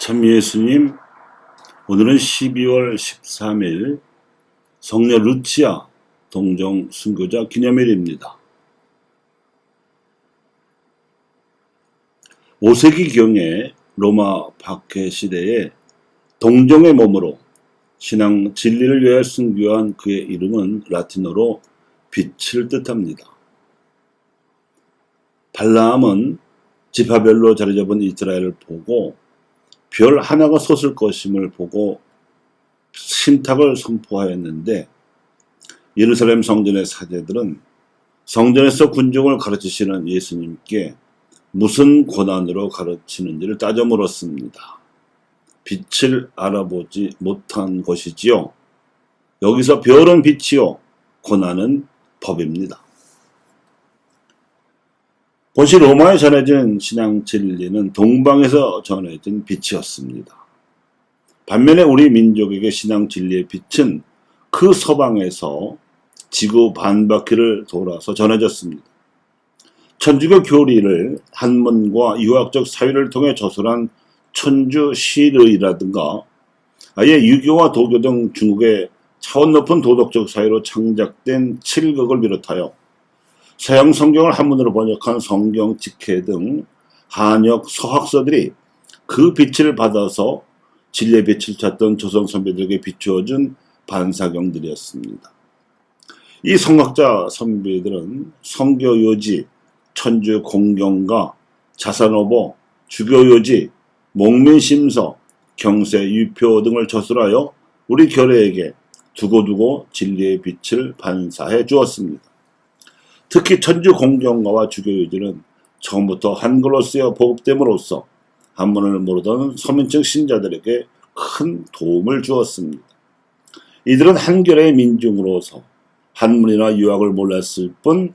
참 예수님, 오늘은 12월 13일 성녀 루치아 동정 순교자 기념일입니다. 5세기경에 로마 박해 시대에 동정의 몸으로 신앙 진리를 위하여 순교한 그의 이름은 라틴어로 빛을 뜻합니다. 발라함은 지파별로 자리잡은 이스라엘을 보고 별 하나가 솟을 것임을 보고 신탁을 선포하였는데, 예루살렘 성전의 사제들은 성전에서 군중을 가르치시는 예수님께 무슨 권한으로 가르치는지를 따져 물었습니다. 빛을 알아보지 못한 것이지요. 여기서 별은 빛이요, 권한은 법입니다. 본시 로마에 전해진 신앙 진리는 동방에서 전해진 빛이었습니다. 반면에 우리 민족에게 신앙 진리의 빛은 그 서방에서 지구 반바퀴를 돌아서 전해졌습니다. 천주교 교리를 한문과 유학적 사유를 통해 저술한 천주 시르이라든가 아예 유교와 도교 등 중국의 차원 높은 도덕적 사유로 창작된 칠극을 비롯하여 서양 성경을 한문으로 번역한 성경 직해 등 한역 서학서들이 그 빛을 받아서 진리의 빛을 찾던 조선 선비들에게 비추어준 반사경들이었습니다. 이 성학자 선비들은 성교요지, 천주공경가, 자산오보, 주교요지, 목민심서, 경세유표 등을 저술하여 우리 교례에게 두고두고 진리의 빛을 반사해 주었습니다. 특히 천주공경가와 주교요지는 처음부터 한글로 쓰여 보급됨으로써 한문을 모르던 서민층 신자들에게 큰 도움을 주었습니다. 이들은 한결의 민중으로서 한문이나 유학을 몰랐을 뿐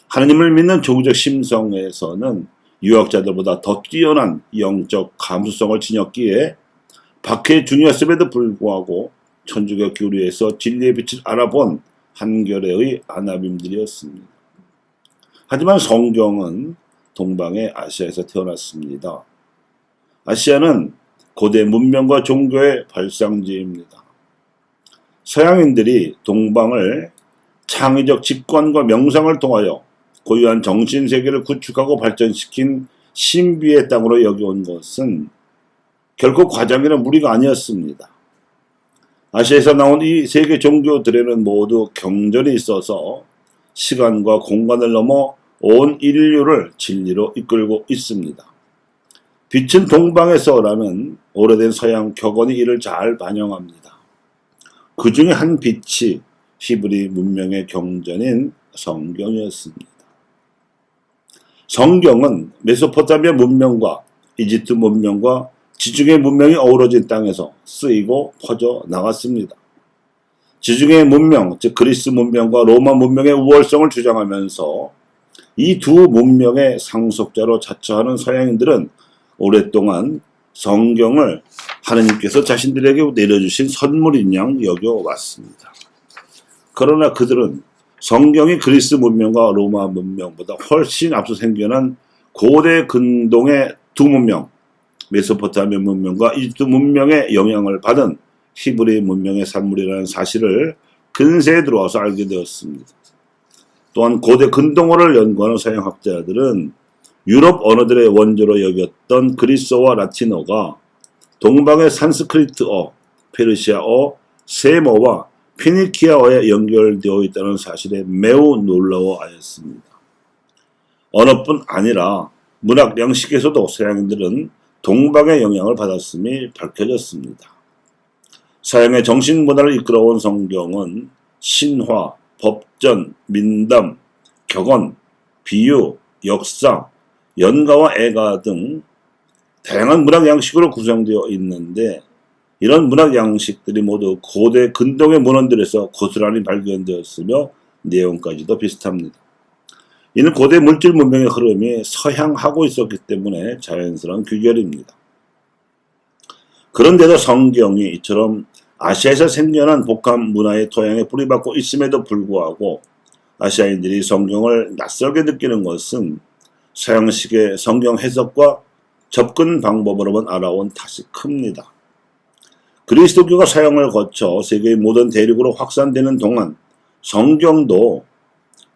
하느님을 믿는 조국적 심성에서는 유학자들보다 더 뛰어난 영적 감수성을 지녔기에 박해 중이었음에도 불구하고 천주교 교리에서 진리의 빛을 알아본 한결의 아나빔들이었습니다. 하지만 성경은 동방의 아시아에서 태어났습니다. 아시아는 고대 문명과 종교의 발상지입니다. 서양인들이 동방을 창의적 직관과 명상을 통하여 고유한 정신세계를 구축하고 발전시킨 신비의 땅으로 여겨온 것은 결코 과장이나 무리가 아니었습니다. 아시아에서 나온 이 세계 종교들에는 모두 경전이 있어서 시간과 공간을 넘어 온 인류를 진리로 이끌고 있습니다. 빛은 동방에서라는 오래된 서양 격언이 이를 잘 반영합니다. 그 중에 한 빛이 히브리 문명의 경전인 성경이었습니다. 성경은 메소포타미아 문명과 이집트 문명과 지중해 문명이 어우러진 땅에서 쓰이고 퍼져 나갔습니다. 지중해 문명, 즉 그리스 문명과 로마 문명의 우월성을 주장하면서 이 두 문명의 상속자로 자처하는 서양인들은 오랫동안 성경을 하느님께서 자신들에게 내려주신 선물인 양 여겨왔습니다. 그러나 그들은 성경이 그리스 문명과 로마 문명보다 훨씬 앞서 생겨난 고대 근동의 두 문명, 메소포타미아 문명과 이집트 문명의 영향을 받은 히브리 문명의 산물이라는 사실을 근세에 들어와서 알게 되었습니다. 또한 고대 근동어를 연구하는 서양학자들은 유럽 언어들의 원조로 여겼던 그리스어와 라틴어가 동방의 산스크리트어, 페르시아어, 세모와 피니키아어에 연결되어 있다는 사실에 매우 놀라워하였습니다. 언어뿐 아니라 문학 양식에서도 서양인들은 동방의 영향을 받았음이 밝혀졌습니다. 서양의 정신문화를 이끌어온 성경은 신화, 법전, 민담, 격언, 비유, 역사, 연가와 애가 등 다양한 문학 양식으로 구성되어 있는데, 이런 문학 양식들이 모두 고대 근동의 문헌들에서 고스란히 발견되었으며 내용까지도 비슷합니다. 이는 고대 물질 문명의 흐름이 서향하고 있었기 때문에 자연스러운 귀결입니다. 그런데도 성경이 이처럼 아시아에서 생겨난 복합 문화의 토양에 뿌리박고 있음에도 불구하고 아시아인들이 성경을 낯설게 느끼는 것은 서양식의 성경 해석과 접근 방법으로만 알아온 탓이 큽니다. 그리스도교가 서양을 거쳐 세계의 모든 대륙으로 확산되는 동안 성경도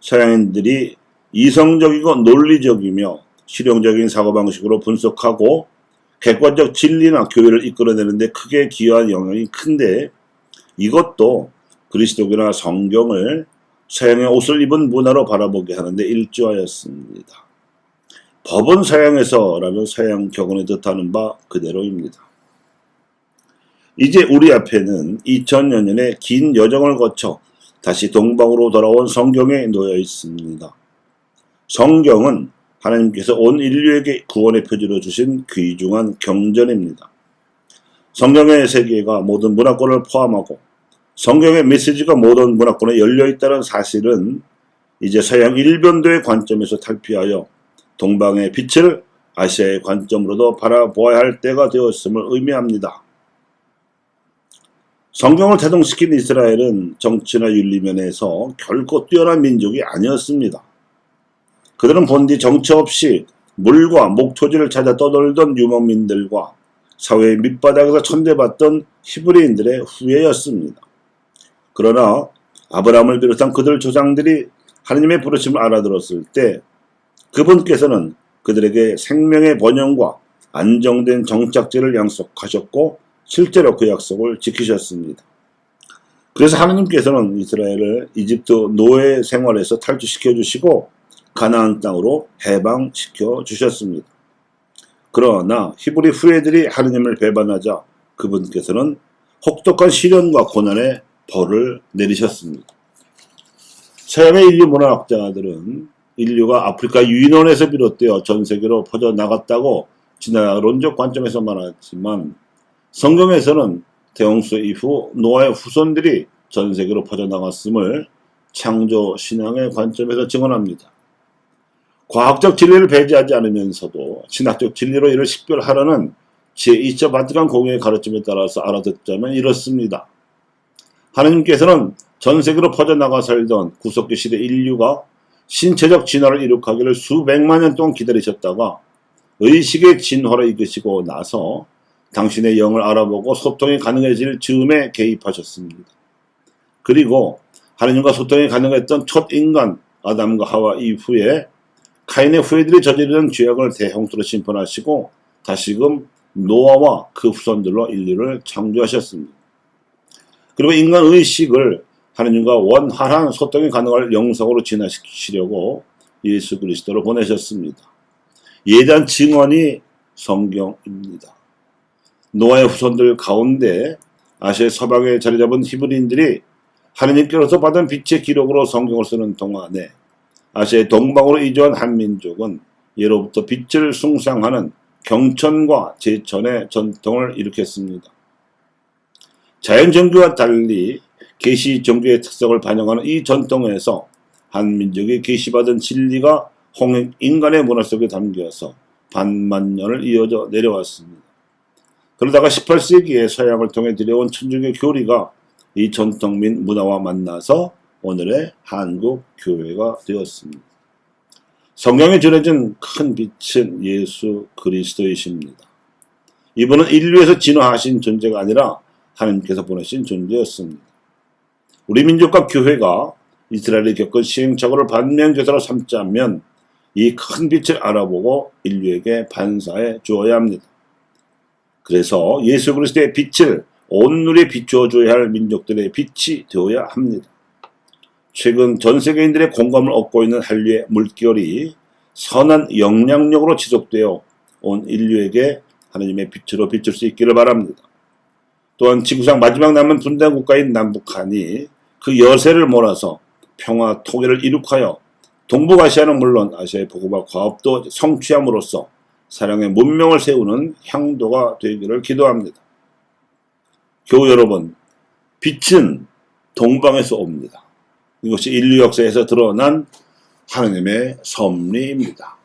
서양인들이 이성적이고 논리적이며 실용적인 사고방식으로 분석하고 객관적 진리나 교회를 이끌어내는데 크게 기여한 영향이 큰데, 이것도 그리스도교나 성경을 서양의 옷을 입은 문화로 바라보게 하는데 일조하였습니다. 법은 서양에서라면 서양 격언에 뜻하는 바 그대로입니다. 이제 우리 앞에는 2000여 년의 긴 여정을 거쳐 다시 동방으로 돌아온 성경에 놓여 있습니다. 성경은 하나님께서 온 인류에게 구원의 표지로 주신 귀중한 경전입니다. 성경의 세계가 모든 문화권을 포함하고 성경의 메시지가 모든 문화권에 열려있다는 사실은 이제 서양 일변도의 관점에서 탈피하여 동방의 빛을 아시아의 관점으로도 바라보아야 할 때가 되었음을 의미합니다. 성경을 태동시킨 이스라엘은 정치나 윤리면에서 결코 뛰어난 민족이 아니었습니다. 그들은 본디 정처 없이 물과 목토지를 찾아 떠돌던 유목민들과 사회의 밑바닥에서 천대받던 히브리인들의 후예였습니다. 그러나 아브라함을 비롯한 그들 조상들이 하나님의 부르심을 알아들었을 때 그분께서는 그들에게 생명의 번영과 안정된 정착지를 약속하셨고 실제로 그 약속을 지키셨습니다. 그래서 하나님께서는 이스라엘을 이집트 노예 생활에서 탈출시켜 주시고 가나안 땅으로 해방시켜 주셨습니다. 그러나 히브리 후예들이 하나님을 배반하자 그분께서는 혹독한 시련과 고난의 벌을 내리셨습니다. 서양의 인류 문화학자들은 인류가 아프리카 유인원에서 비롯되어 전 세계로 퍼져나갔다고 진화론적 관점에서 말하지만 성경에서는 대홍수 이후 노아의 후손들이 전 세계로 퍼져나갔음을 창조 신앙의 관점에서 증언합니다. 과학적 진리를 배제하지 않으면서도 신학적 진리로 이를 식별하라는 제2차 바티칸 공회의 가르침에 따라서 알아듣자면 이렇습니다. 하느님께서는 전 세계로 퍼져나가 살던 구석기 시대 인류가 신체적 진화를 이룩하기를 수백만 년 동안 기다리셨다가 의식의 진화를 이끄시고 나서 당신의 영을 알아보고 소통이 가능해질 즈음에 개입하셨습니다. 그리고 하느님과 소통이 가능했던 첫 인간 아담과 하와 이후에 카인의 후예들이 저지르는 죄악을 대홍수로 심판하시고 다시금 노아와 그 후손들로 인류를 창조하셨습니다. 그리고 인간 의식을 하느님과 원활한 소통이 가능할 영성으로 진화시키시려고 예수 그리스도를 보내셨습니다. 이에 대한 증언이 성경입니다. 노아의 후손들 가운데 아시아 서방에 자리 잡은 히브리인들이 하느님께로서 받은 빛의 기록으로 성경을 쓰는 동안에 아시아의 동방으로 이주한 한민족은 예로부터 빛을 숭상하는 경천과 제천의 전통을 일으켰습니다. 자연 종교와 달리 계시 종교의 특성을 반영하는 이 전통에서 한민족이 계시받은 진리가 홍익 인간의 문화 속에 담겨서 반만 년을 이어져 내려왔습니다. 그러다가 18세기에 서양을 통해 들여온 천주교 교리가 이 전통 및 문화와 만나서 오늘의 한국 교회가 되었습니다. 성경에 전해진 큰 빛은 예수 그리스도이십니다. 이분은 인류에서 진화하신 존재가 아니라 하나님께서 보내신 존재였습니다. 우리 민족과 교회가 이스라엘이 겪은 시행착오를 반면교사로 삼자면 이 큰 빛을 알아보고 인류에게 반사해 주어야 합니다. 그래서 예수 그리스도의 빛을 온누리에 비추어 줘야 할 민족들의 빛이 되어야 합니다. 최근 전 세계인들의 공감을 얻고 있는 한류의 물결이 선한 영향력으로 지속되어 온 인류에게 하나님의 빛으로 비출 수 있기를 바랍니다. 또한 지구상 마지막 남은 분단 국가인 남북한이 그 여세를 몰아서 평화 통일을 이룩하여 동북아시아는 물론 아시아의 보고와 과업도 성취함으로써 사랑의 문명을 세우는 향도가 되기를 기도합니다. 교우 여러분, 빛은 동방에서 옵니다. 이것이 인류 역사에서 드러난 하나님의 섭리입니다.